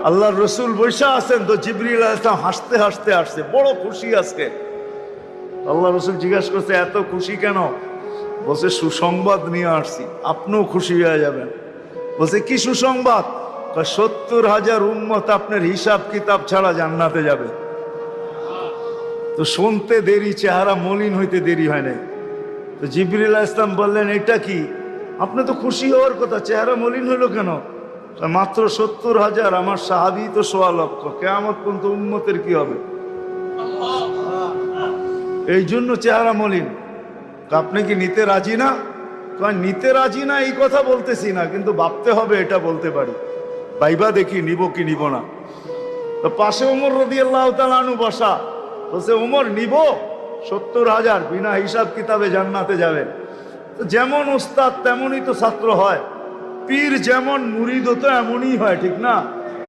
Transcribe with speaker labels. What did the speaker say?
Speaker 1: আল্লাহর রসুল বৈশা আছেন, তো জিবরিল আলাইহিস সালাম হাসতে হাসতে আসছে, বড় খুশি আজকে। আল্লাহ রসুল জিজ্ঞাসা করছে এত খুশি কেন? বলছে সুসংবাদ নিয়ে আসছি, আপনিও খুশি হয়ে যাবেন। বলছে কি সুসংবাদ? 70,000 উম্মত আপনার হিসাব কিতাব ছাড়া জান্নাতে যাবে। তো শুনতে দেরি, চেহারা মলিন হইতে দেরি হয় নাই। তো জিবরিল আলাইহিস সালাম বললেন এটা কি? আপনি তো খুশি হওয়ার কথা, চেহারা মলিন হইল কেন? মাত্র 70,000, আমার সাহাবী তো 1.25 লক্ষ, কিয়ামত পর্যন্ত উম্মতের কি হবে? এই জন্য চেহারা মলিন। আপনি কি নিতে রাজি না? নিতে রাজি না এই কথা বলতেছি না, কিন্তু ভাবতে হবে এটা বলতে পারি, ভাইবা দেখি নিব কি নিব না। তো পাশে ওমর রাদিয়াল্লাহু তাআলা আনহু বসা, বলছে ওমর নিব 70,000, বিনা হিসাব কিতাবে জান্নাতে যাবে। তো যেমন উস্তাদ তেমনই তো ছাত্র হয়, পীর যেমন মুরিদ তো এমনই হয়, ঠিক না?